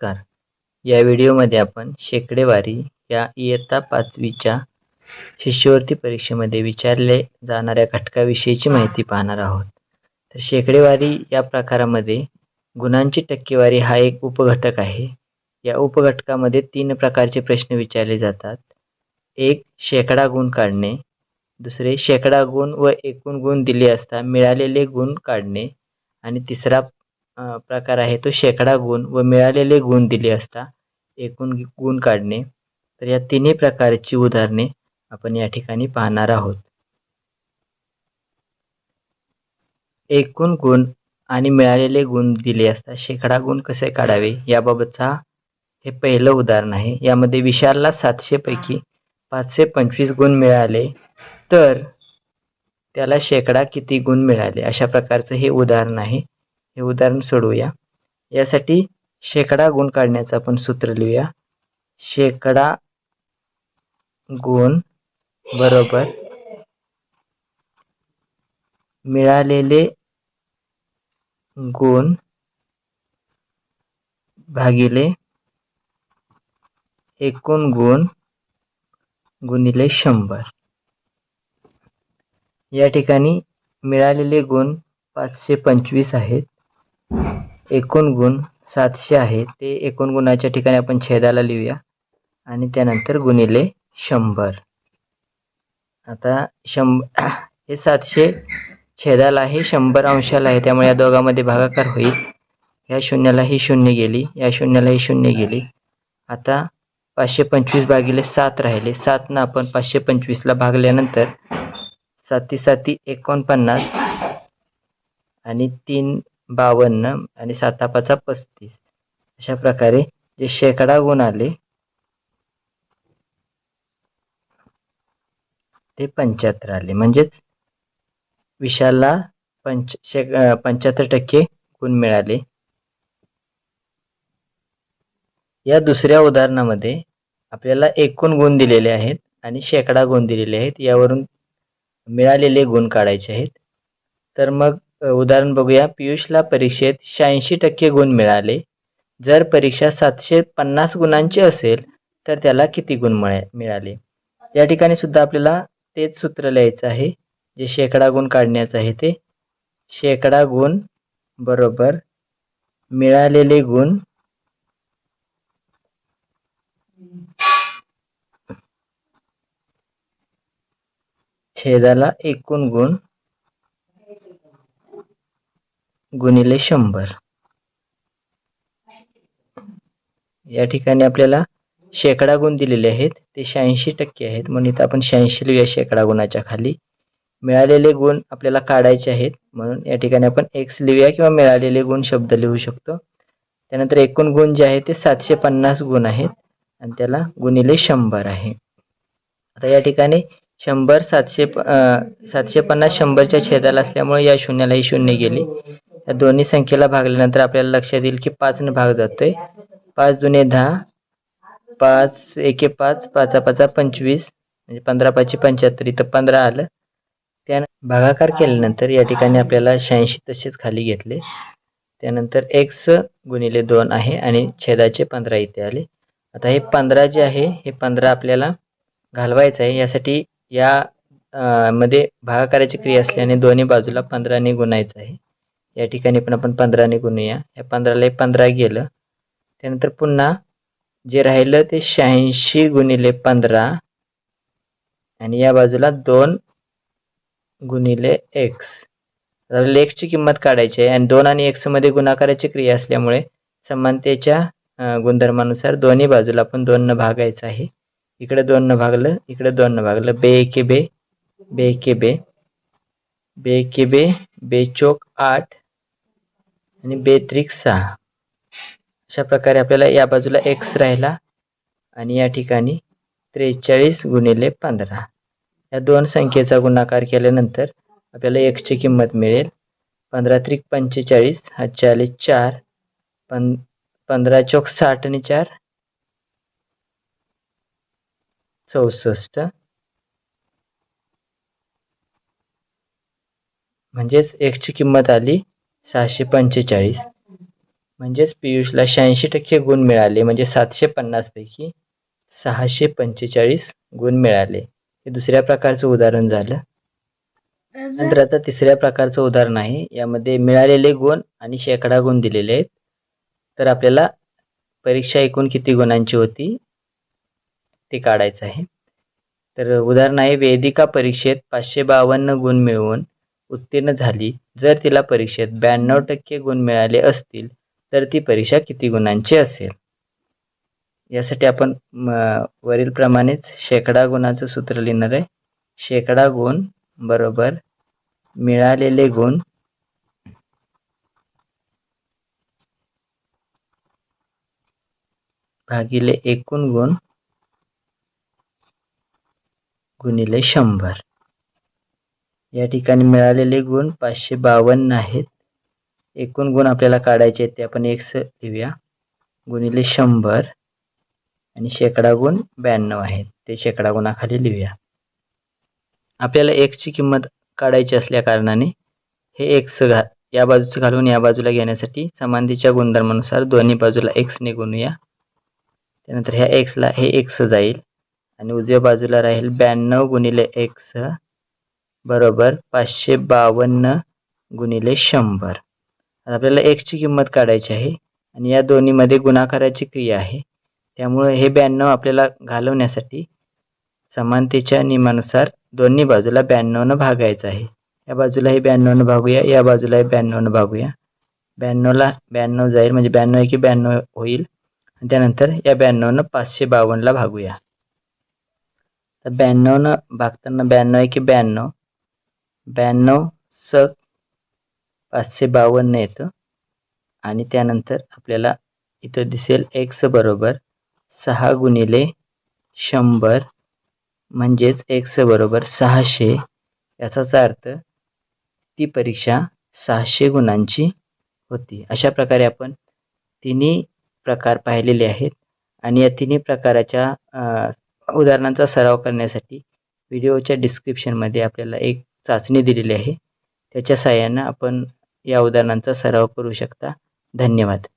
नमस्कार. या व्हिडिओमध्ये आपण शेकडेवारी या इयत्ता 5वीच्या शिष्यवृत्ती परीक्षेमध्ये विचारले जाणाऱ्या घटकाविषयीची माहिती पाहणार आहोत. तर शेकडेवारी या प्रकारामध्ये गुणांची टक्केवारी हा एक उपघटक आहे. या उपघटकामध्ये 3 प्रकारचे प्रश्न विचारले जातात. एक शेकडा गुण काढणे, दुसरे शेकडा गुण व एकूण गुण दिले असता मिळालेले गुण काढणे आणि तिसरा प्रकार आहे तो शेकडा गुण व मिळालेले गुण दिले असता एकूण गुण काढणे. तर या तिन्ही प्रकारची उदाहरणे आपण या ठिकाणी पाहणार आहोत. एकूण गुण आणि मिळालेले गुण दिले असता शेकडा गुण कसे काढावे याबाबतचा हे पहिलं उदाहरण आहे. यामध्ये विशालला 700 पैकी 525 गुण मिळाले तर त्याला शेकडा किती गुण मिळाले, अशा प्रकारचं हे उदाहरण आहे. हे उदाहरण सोडवूया. यासाठी शेकडा गुण काढण्याचं आपण सूत्र लिहूया. शेकडा गुण बरोबर मिळालेले गुण भागिले एकूण गुण गुणिले 100. या ठिकाणी मिळालेले गुण 525 आहेत, एकूण गुण 700 आहे. ते एकूण गुणाच्या ठिकाणी आपण छेदाला लिहूया आणि त्यानंतर गुणिले 100. आता हे 700 छेदाला आहे, 100 अंशाला आहे, त्यामुळे या दोघांमध्ये भागाकार होईल. या शून्याला ही शून्य गेली, या शून्याला ही शून्य गेली. आता 525 भागिले 7 राहिले. 7 आपण 525ला भागल्यानंतर 7 7 49 आणि 3 52 आणि 7 5 35. अशा प्रकारे जे शेकडा गुण आले ते 75 आले. म्हणजेच विशालला 75% गुण मिळाले. या दुसऱ्या उदाहरणामध्ये आपल्याला एकूण गुण दिलेले आहेत आणि शेकडा गुण दिलेले आहेत. यावरून मिळालेले गुण काढायचे आहेत. तर मग उदाहरण बघूया. पियुषला परीक्षेत 86% गुण मिळाले. जर परीक्षा 750 गुणांची असेल तर त्याला किती गुण मिळाले. या ठिकाणी सुद्धा आपल्याला तेच सूत्र लिहायचं आहे जे शेकडा गुण काढण्याचं आहे. ते शेकडा गुण बरोबर मिळालेले गुण छेदाला एकूण गुण गुणिले 100. या ठिकाणी आपल्याला शेकडा गुण दिलेले आहेत ते 86% आहेत, म्हणून इथं आपण 86 लिहूया शेकडा गुणाच्या खाली. मिळालेले गुण आपल्याला काढायचे आहेत म्हणून या ठिकाणी आपण x लिहूया किंवा मिळालेले गुण शब्द लिहू शकतो. त्यानंतर एकूण गुण जे आहे ते 750 गुण आहेत आणि त्याला गुणिले 100 आहे. आता या ठिकाणी 100 750 100च्या छेदाला असल्यामुळे या शून्याला ही शून्य गेली. या दोन्ही संख्येला भागल्यानंतर आपल्याला लक्षात येईल की 5 ने भाग जातोय. 5 दुने 10, 5 एके 5, 5 5 25, म्हणजे 15 5 75. इथं 15 आलं. त्यानंतर भागाकार केल्यानंतर या ठिकाणी आपल्याला 86 तसेच खाली घेतले. त्यानंतर x गुणिले 2 आहे आणि छेदाचे 15 इथे आले. आता हे 15 जे आहे हे 15 आपल्याला घालवायचं आहे. यासाठी या मध्ये भागाकाराची क्रिया असल्याने दोन्ही बाजूला 15 ने गुणायचं आहे. या ठिकाणी पण आपण 15 ने गुणूया. या 15ला 15 गेलं. त्यानंतर पुन्हा जे राहिलं ते 86 गुणिले 15 आणि या बाजूला 2 गुणिले x. आता x ची किंमत काढायची आहे आणि 2 आणि x मध्ये गुणाकाराची क्रिया असल्यामुळे समानतेच्या गुणधर्मानुसार दोन्ही बाजूला आपण 2 न भागायचं आहे. इकडे 2 न भागलं, इकडे 2 न भागलं. बे एके बे, बे एके बे, बे एके बे, बे चोक 8 आणि बे त्रिक 6. अशा प्रकारे आपल्याला या बाजूला x राहिला आणि या ठिकाणी 43 गुणिले 15. या दोन संख्येचा गुणाकार केल्यानंतर आपल्याला x ची किंमत मिळेल. 15 त्रिक 45, हातचे आले 4, 15 चोक 60 आणि 4 64. म्हणजेच x ची किंमत आली 645. म्हणजेच पियुषला 86% गुण मिळाले, म्हणजे 750 पैकी 645 गुण मिळाले. हे दुसऱ्या प्रकारचं उदाहरण झालं. नंतर आता तिसऱ्या प्रकारचं उदाहरण आहे. यामध्ये मिळालेले गुण आणि शेकडा गुण दिलेले आहेत. तर आपल्याला परीक्षा एकूण किती गुणांची होती ते काढायचं आहे. तर उदाहरण आहे, वेदिका परीक्षेत 552 गुण मिळवून उत्तीर्ण झाली. जर तिला परीक्षेत 92% गुण मिळाले असतील तर ती परीक्षा किती गुणांची असेल. यासाठी आपण वरील प्रमाणेच शेकडा गुणाचं सूत्र लिहिणार आहे. शेकडा गुण बरोबर मिळालेले गुण भागिले एकूण गुण गुणिले 100. या ठिकाणी मिळालेले गुण 552 आहेत. एकूण गुण आपल्याला काढायचे आहेत, ते आपण x लिहूया, गुणिले 100 आणि शेकडा गुण 92 आहेत, ते शेकडा गुणाखाली लिहूया. आपल्याला x ची किंमत काढायची असल्या कारणाने हे x या बाजूचं घालून या बाजूला घेण्यासाठी समानतेच्या गुणधर्मानुसार दोन्ही बाजूला x ने गुणूया. त्यानंतर ह्या x ला हे x जाईल आणि उजव्या बाजूला राहील 92 गुणिले x बरोबर 552 गुणिले 100. आपल्याला x ची किंमत काढायची आहे आणि या दोन्हीमध्ये गुणाकाराची क्रिया आहे, त्यामुळे हे 92 आपल्याला घालवण्यासाठी समानतेच्या नियमानुसार दोन्ही बाजूला 92 न भागायचं आहे. या बाजूला हे 92 न भागूया, या बाजूला हे 92 न भागूया. 92 ला 92 जाईल, म्हणजे 92 एकी 92 होईल आणि त्यानंतर या 92 न 552 ला भागूया. तर 92 न भागताना 92 एकी 92, 92 + 552 येतं आणि त्यानंतर आपल्याला इथं दिसेल x बरोबर 6 गुणिले 100, म्हणजेच x बरोबर 600. याचाच अर्थ ती परीक्षा 600 गुणांची होती. अशा प्रकारे आपण तिन्ही प्रकार पाहिलेले आहेत आणि या तिन्ही प्रकाराच्या उदाहरणांचा सराव करण्यासाठी व्हिडिओच्या डिस्क्रिप्शनमध्ये आपल्याला एक चाचणी दिलेली आहे. त्याच्या सहाय्यानं आपण या उदाहरणांचा सराव करू शकता. धन्यवाद.